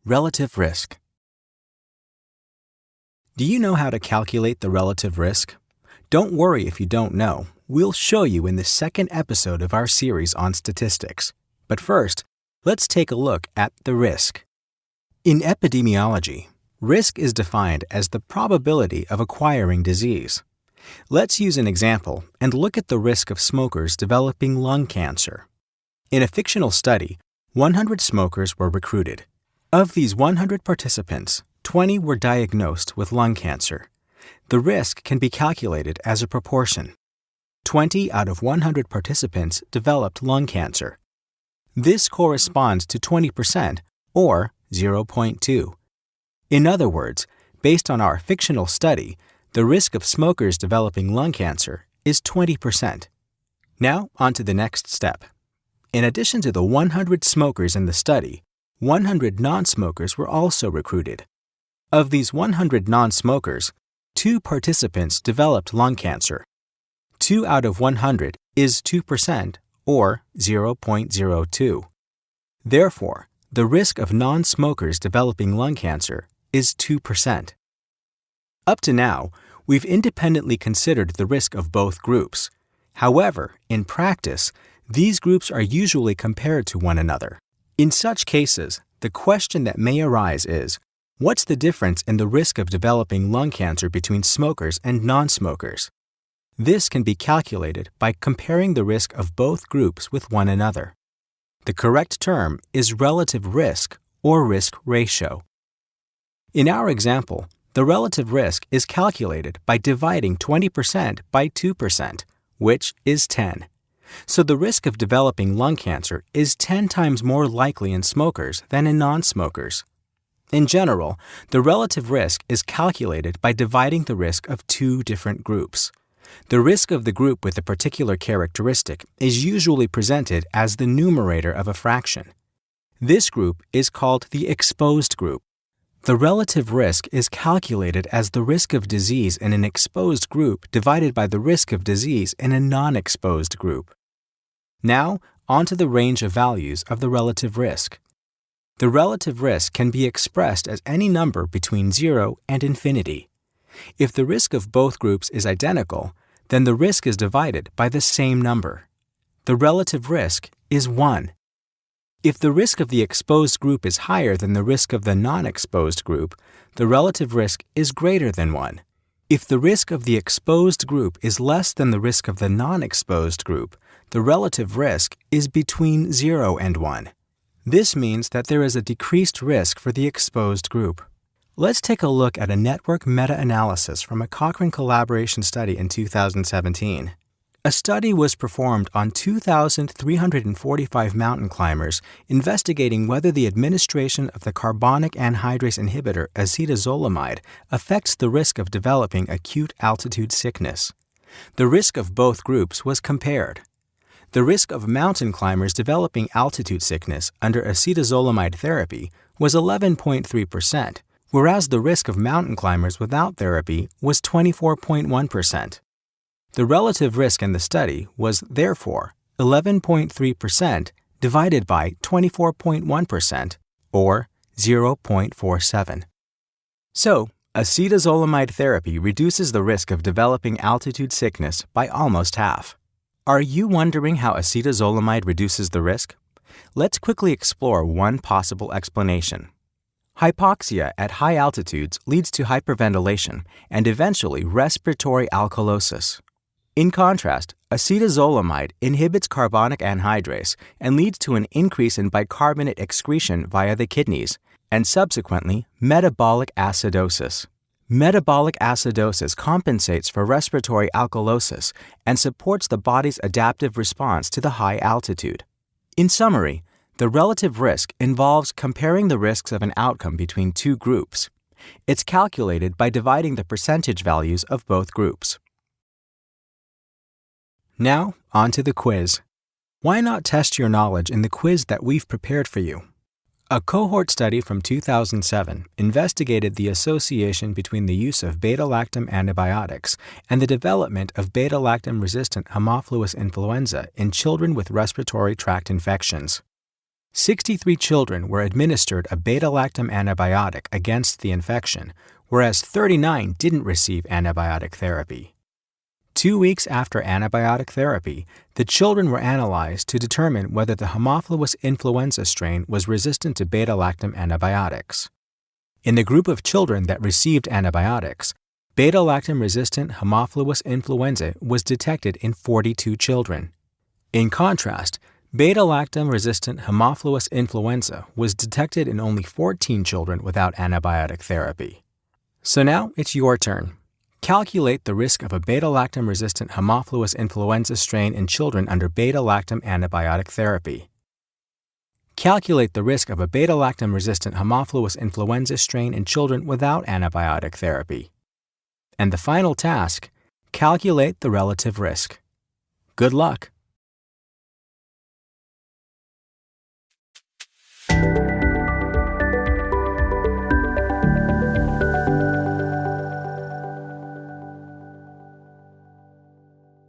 Relative risk. Do you know how to calculate the relative risk? Don't worry if you don't know. We'll show you in the second episode of our series on statistics. But first, let's take a look at the risk. In epidemiology, risk is defined as the probability of acquiring disease. Let's use an example and look at the risk of smokers developing lung cancer. In a fictional study, 100 smokers were recruited. Of these 100 participants, 20 were diagnosed with lung cancer. The risk can be calculated as a proportion. 20 out of 100 participants developed lung cancer. This corresponds to 20%, or 0.2. In other words, based on our fictional study, the risk of smokers developing lung cancer is 20%. Now, on to the next step. In addition to the 100 smokers in the study, 100 non-smokers were also recruited. Of these 100 non-smokers, 2 participants developed lung cancer. 2 out of 100 is 2%, or 0.02. Therefore, the risk of non-smokers developing lung cancer is 2%. Up to now, we've independently considered the risk of both groups. However, in practice, these groups are usually compared to one another. In such cases, the question that may arise is, what's the difference in the risk of developing lung cancer between smokers and non-smokers? This can be calculated by comparing the risk of both groups with one another. The correct term is relative risk or risk ratio. In our example, the relative risk is calculated by dividing 20% by 2%, which is 10. So the risk of developing lung cancer is 10 times more likely in smokers than in non-smokers. In general, the relative risk is calculated by dividing the risk of 2 different groups. The risk of the group with a particular characteristic is usually presented as the numerator of a fraction. This group is called the exposed group. The relative risk is calculated as the risk of disease in an exposed group divided by the risk of disease in a non-exposed group. Now, on to the range of values of the relative risk. The relative risk can be expressed as any number between 0 and infinity. If the risk of both groups is identical, then the risk is divided by the same number. The relative risk is 1. If the risk of the exposed group is higher than the risk of the non-exposed group, the relative risk is greater than 1. If the risk of the exposed group is less than the risk of the non-exposed group, the relative risk is between 0 and 1. This means that there is a decreased risk for the exposed group. Let's take a look at a network meta-analysis from a Cochrane collaboration study in 2017. A study was performed on 2,345 mountain climbers investigating whether the administration of the carbonic anhydrase inhibitor acetazolamide affects the risk of developing acute altitude sickness. The risk of both groups was compared. The risk of mountain climbers developing altitude sickness under acetazolamide therapy was 11.3%, whereas the risk of mountain climbers without therapy was 24.1%. The relative risk in the study was, therefore, 11.3% divided by 24.1%, or 0.47. So, acetazolamide therapy reduces the risk of developing altitude sickness by almost half. Are you wondering how acetazolamide reduces the risk? Let's quickly explore one possible explanation. Hypoxia at high altitudes leads to hyperventilation and eventually respiratory alkalosis. In contrast, acetazolamide inhibits carbonic anhydrase and leads to an increase in bicarbonate excretion via the kidneys and subsequently metabolic acidosis. Metabolic acidosis compensates for respiratory alkalosis and supports the body's adaptive response to the high altitude. In summary, the relative risk involves comparing the risks of an outcome between 2 groups. It's calculated by dividing the percentage values of both groups. Now, on to the quiz. Why not test your knowledge in the quiz that we've prepared for you? A cohort study from 2007 investigated the association between the use of beta-lactam antibiotics and the development of beta-lactam-resistant Haemophilus influenza in children with respiratory tract infections. 63 children were administered a beta-lactam antibiotic against the infection, whereas 39 didn't receive antibiotic therapy. 2 weeks after antibiotic therapy, the children were analyzed to determine whether the Haemophilus influenza strain was resistant to beta-lactam antibiotics. In the group of children that received antibiotics, beta-lactam-resistant Haemophilus influenza was detected in 42 children. In contrast, beta-lactam-resistant Haemophilus influenza was detected in only 14 children without antibiotic therapy. So now it's your turn. Calculate the risk of a beta-lactam-resistant Haemophilus influenza strain in children under beta-lactam antibiotic therapy. Calculate the risk of a beta-lactam-resistant Haemophilus influenza strain in children without antibiotic therapy. And the final task, calculate the relative risk. Good luck!